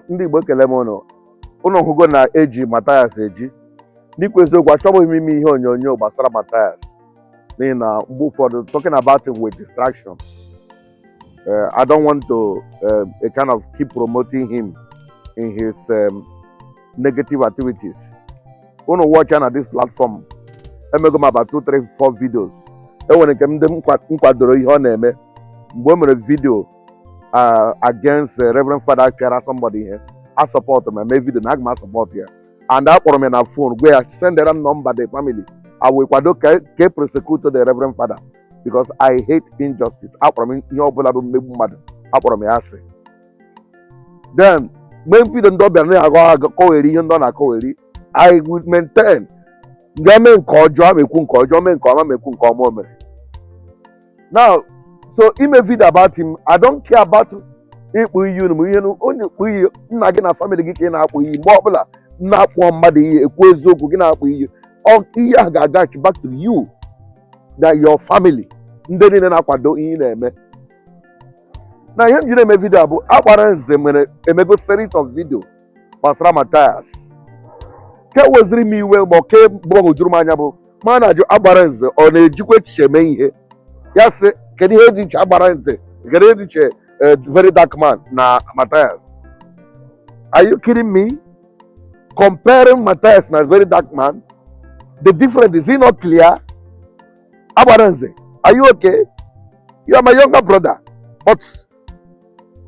Ndị Igbo ekele m ụnụ hụgo na eji Mathias eji n'ikwu eziokwu achọghị m ime ihe onyonyo gbasara Mathias n'ihi na mgbe ụfọdụ talking about him with distraction. I don't want to kind of keep promoting him in his negative activities. Unu watch on this platform emego m about 2, 3, 4 videos. Enwere nke ndị m kwadoro ihe ọ na-eme mgbe o mere video against Reverend Father Kara somebody here. I support him and make video na agma support here. And I put him in a phone where I send them number the family. I will ke prosecute the Reverend Father because I hate injustice. I put him your brother mad. I put him asị. Then when video ndo bịa na agwa koweri ihe ndo na koweri, I will maintain. Ngame nke ọjọọ amekwu nke ọjọọ me nke ọma mekwu nke ọma o mere. Now, so in a video about him, I don't care about ikpu iyi unu onye ikpu iyi nna gị na family gị ka ị na-akpụ iyi mgbe ọbụla na-akpọ mmadụ iyi ekwu eziokwu gị na-akpụ iyi iyi ahụ ga-agachi back to you that your family ndị niile na-akwado ihe na-eme. Na ihe m ji na-eme video bụ agbara nze mere emego series of video gbasara Mathias ke weziri m iwe ma ke gbagwojuru m anya bụ ma na-ajụ agbara nze ọ na-ejikwa echiche eme ihe ya sị kedu ihe dị iche agbara nze kedu ihe dị iche very dark man na Mathias. Are you kidding me? Comparing Mathias na very dark man, the difference is it not clear? Abaranze, are you okay? You are my younger brother, but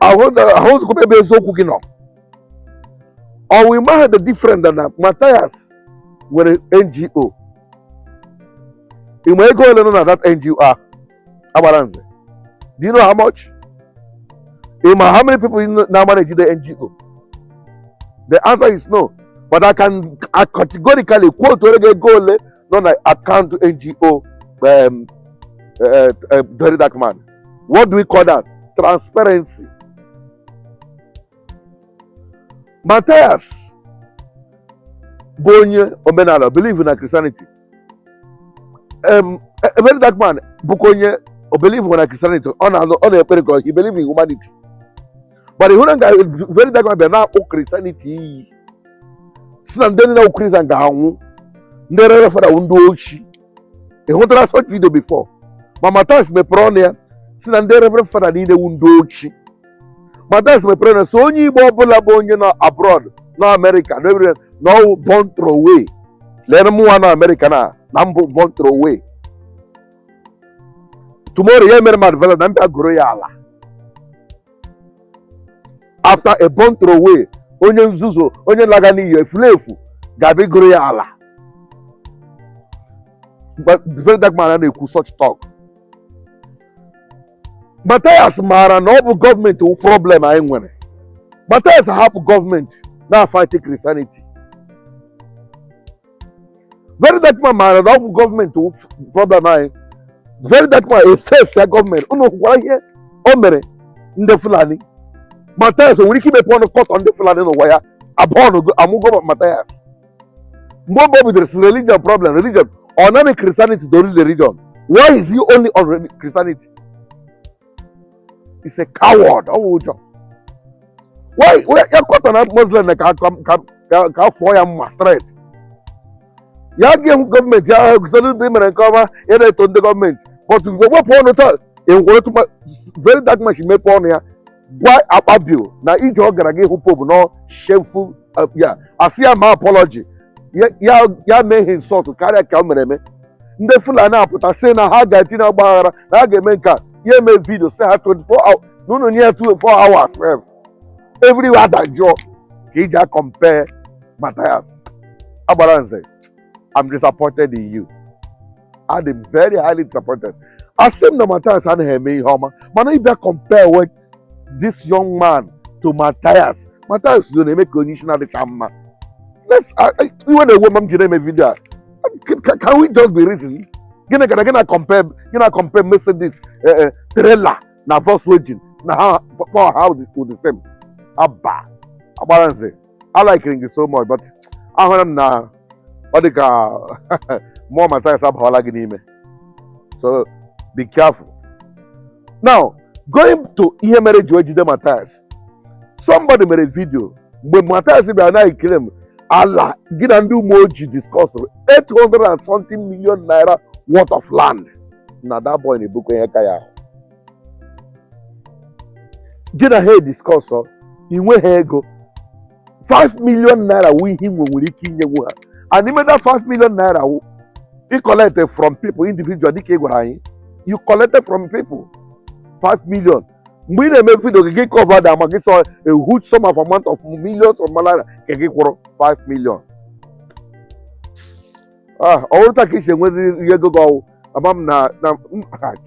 I want to be so cooking up. Or we might have the difference than Mathias were an NGO. You may go alone at that NGO. Abaranze, do you know how much? How many people now manage the NGO? The answer is no. But I categorically quote where they go not like account to NGO very dark man. What do we call that? Transparency. Mathias Bonye Omenala believe in Christianity. A very dark man Bukonye believe in Christianity. On a period he believe in humanity. But the very dark man be now Christianity. Sina ndeni na Christian ga anwu. Ndere refa da undu ochi. E hontara such video before. But Mathias me pronia. Sina ndere refa da ni ne undu ochi. Mathias me pronia. So onye Igbo ọbụla bụ onye na abroad, na America, no born throw away. Lere mụwa na America na mbụ born throw away. Tomorrow ye mere madvela na mbịa goro ya ala. After a born throw away, onye nzuzo, onye laga n'iyi efulefu ga-abịa goro ya ala. But the very dark man na-ekwu such talk. Mathias maara na ọ bụ gọọmenti wụ problem anyị nwere. Mathias hapụ gọọmenti na-fight Christianity. Very dark man maara na ọ bụ gọọmenti wụ problem anyị. Very dark man efesi ya gọọmenti. Unu hụkwara ihe o mere ndị Fulani. Mathias nwere ike imepe ọnụ kọtọ ndị Fulani n'ụwa ya abụọ amụgo Mathias. Mgbe o bidoro si religion problem, religion ọ naanị Christianity the only religion. Why is he only on Christianity? He's a coward. Oh, why ya kọtọ na Muslim na ka afọ ya mma straight. Ya gị gọọmenti ya gụsọrọ ndị mere nke ọma ya na-eto ndị gọọmenti. But wepụ ọnụ taa enwere very dark man si mepe ọnụ ya. Why Akpabio na ije ọ gara gị hụ pope no shameful ya asị ya ma apology ya mee ihe insult karịa ka o mere eme. Ndị Fulani apụta sị na ha ga-etinye ọgbaghara na ha ga-eme nke a ya eme video sị ha 24 hours n'ụlọ nye 24 hours everywhere adajụọ ka iji a compare Mathias. Agbara nze, I'm disappointed in you. I'm very highly disappointed. Asị m na Mathias anaghị eme ihe ọma mana ịbịa compare with this young man to Mathias. Mathias is going to make onye isi na-adịcha mma. Even a woman can make a video. Can we just be reasoning? Gonna compare Mercedes trailer na Volkswagen na how with the same. Abba. I like it so much, but I want na what the more Mathias abhala gini me. So be careful. Now, going to ihe mere Joe Jide Mathias. somebody made a video mgbe Mathias bịara na-ekele m ala gị na ndị ume ojii discuss 800 and something million naira worth of land na that boy na-ebukwa ihe ka ya ahụ gị na ha discuss inweghị ego 5 million naira wụ ihe nwere ike inyenwu ha and ime that 5 million naira wụ you collected from people individual dịka ị gwara anyị you collected from people 5 million mgbe ị na-eme video gị cover the amount gị saw a huge sum of amount of millions of naira ka gị kwụrụ 5 million ọwụrụ ka isi enwezi ihe ego gị ọwụ ama m na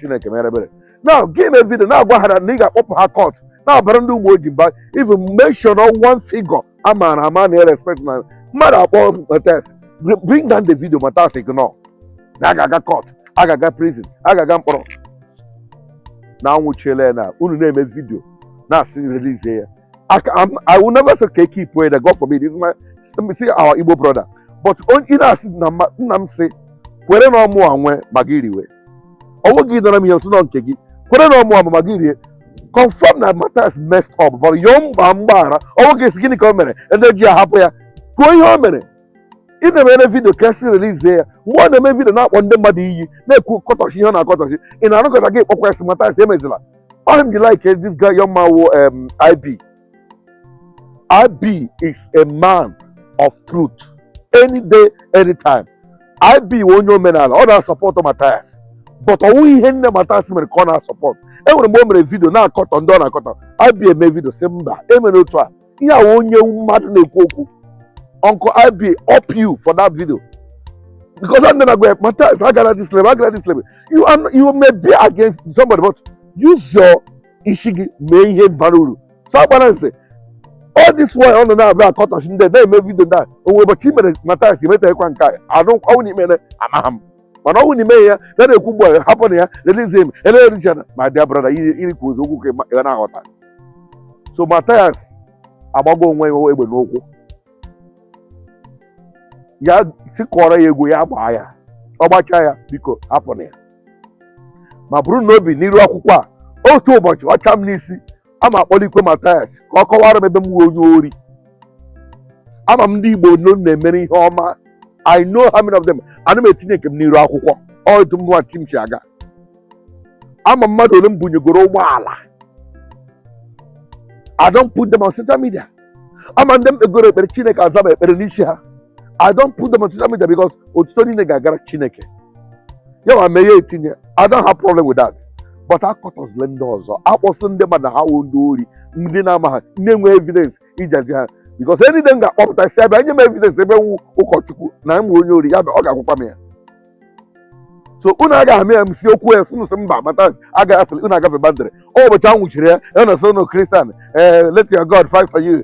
Chineke mere ebere now gị eme video na-agwa ha na ị ga-akpọpụ ha court na-abara ndị ụmụ ojii mba even mention one figure a maara ama na respect na mmadụ akpọ Mathias bring down the video Mathias ignore na a ga-aga court a ga-aga prison a ga-aga mkpọrọ na anwụchiela ya na unu na-eme video na-asị release ya I will never say ka keep praying that God forbid this is my see our Igbo brother but ị na-asị na nna m sị kwere na ọmụ anwe ma gị riwe ọnwụ gị dọrọ m ihe nsọ nke gị kwere na ọmụ anwe ma gị rie confirm that Mathias messed up but yọọ mba mgbaghara ọnwụ gị esi gịnị ka o mere ndị ji ahapụ ya kwuo ihe o mere ị na-emere vidio ka esi release ya mgbe ọ na-eme vidio na-akpọ ndị mmadụ iyi na-ekwu kọtọchi ihe ọ na-akọtọchi ị na-anụkọta gị kpọkwa esi Mathias emezila ọ him like this guy young man wo IB is a man of truth any day anytime IB wụ onye omenala ọ na-asọpọtụ Mathias but ọwụ ihe nne Mathias mere ka ọ na-asọpọtụ enwere mgbe o mere vidio na-akọtọ ndị ọ na-akọtọ IB eme vidio sị mba emere otu a ihe a onye mmadụ na-ekwu okwu Uncle IB up you for that video because I'm gonna go Mathias I got this level you may be against somebody but use your ishigi mee ihe bara uru so I'm say all this way on na abịa akọtọchi ndị na-eme vidio na onwe ụbọchị mere Mathias emetakwa nke ọnwụ n'ime amaham mana ọnwụ n'ime ya na na-ekwu ugbu a hapụ na ya release him elerichana my dear brother irikwu ozi okwu ka na-aghọta so Mathias agbago onwe ya egbe n'ụkwụ ya tikọrọ ya egwu ya gbaa ya ọ gbachaa ya biko hapụ na ya ma bụrụ na obi n'iru akwụkwọ a otu ụbọchị ọcha m n'isi ama akpọlikwe Mathias ka ọ kọwara m ebe m nwe onye ori ama m ndị Igbo no na-emere ihe ọma I know how many of them ana m etinye nke m n'iru akwụkwọ otu m nwa chimchi aga ama mmadụ ole m bunyegoro ụgbọala I don't put them on social media ama ndị m kpegoro ekpere Chineke azaba ekpere n'isi ha I don't put them on social media because otuto niile ga-agara Chineke ya ma mee ya etinye I don't have problem with that but akọtọzile ndị ọzọ akpọsị ndị mmadụ ha wụ ndị ori ndị na-ama ha ndị enwe evidence ijaji ha because anything m ga-akpọpụta si abịa nye m evidence ebe nwu ụkọchukwu na m onye ori ya ọ ga-akwụkwa m ya so unu agaghị ame ya m si okwu ya sị mba Mathias agaghị unu agafe bandịrị ụbọchị a nwụchiri ya ya na so no Christian let your God fight for you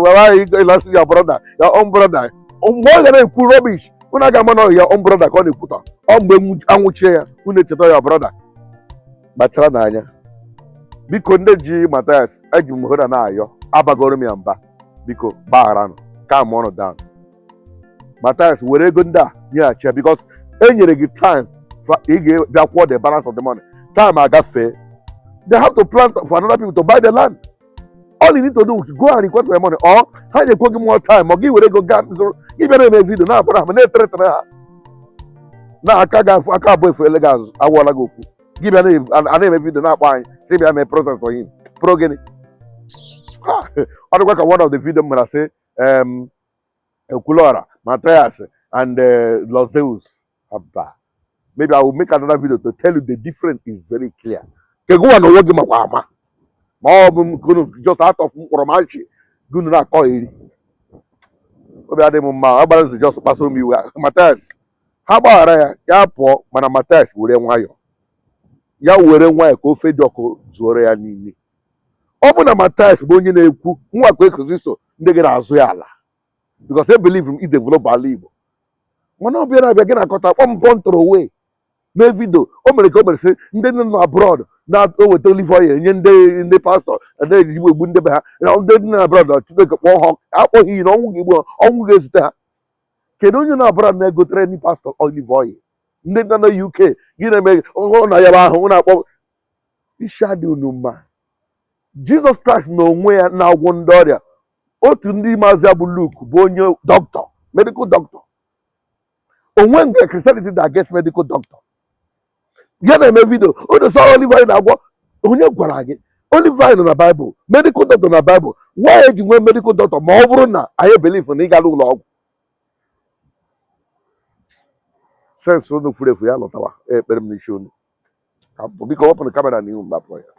why you lost your brother your own brother mgbe ọ gara ekwu rubbish unu aga ama na ya own brother ka ọ na-ekwuta ọ mgbe anwụchie ya unu echeta ya brother kpachara n'anya biko ndị ji Mathias eji m hụra na-ayọ abagoro m ya mba biko gbagharanụ calm ọnụ down Mathias were ego ndị a nyeghachi ya because e nyere gị time ị ga-bịa kwụọ the balance of the money time agafee they have to plan for another people to buy the land all you need to do is go and request for your money or ha nyekwe gị more time ma gị were ego gaa gị bịa na-eme vidio na-abụrụ ha na-etere ha na aka abụọ efuele gị azụ agwụọla gị ofu gị bịa na-eme vidio na-akpọ anyị si bịa mee process for him pro gịnị ọ dịkwa ka one of the video m mere sị Ekwulora Mathias and Los Deus Abba. Maybe I will make another video to tell you the difference is very clear. Kegwa no wogi makwama. Ma ọ bụ just out of mkpọrọmachi gunu na akọ iri. Obi adị m mma, agbalị just kpaso m iwe. Mathias ha gbaghara ya ya pụọ mana Mathias were nwayọ. Ya were nwayọ ka ofe dị ọkụ zuoro ya niile. Ọ bụ na Mathias bụ onye na-ekwu nwa ka ekuzi so ndị gị na-azụ ya ala. Because they believe him, he develop ala Igbo. Mana ọ bịara abịa gị na-akọta kpọm pọntụrụ wee mee vidio o mere ka o mere sị ndị nọ abroad na-eweta olive oil nye ndị pastọ na-ejigbo egbu ndị be ha na ndị dị na abroad Chineke kpọọ ha akpọghị iyi na ọnwụ ga-egbu ha ọnwụ ga-ezute ha. Kedu onye na abroad na-egotere ndị pastọ olive oil ndị nọ na UK gị na-eme ọ na ya bụ ahụ na-akpọ isi adị unu mma Jizọs Kraịst na onwe ya na-agwọ ndị ọrịa. Otu ndị maazị ya bụ Luke bụ onye dọkịta, medical doctor. Onwe nke Christianity that gets medical doctor. Ya na-eme vidio o dosa olive oil na-agwọ. Onye gwara gị olive oil nọ na Bible, medical doctor na Bible? Why eji nwee medical doctor ma ọ bụrụ na anyị believe na ị gara ụlọ ọgwụ? Sensị unu furu efu ya lọtawa ekpere m n'isi unu. Biko wepụrụ kamera n'ihu m gbapụ ya.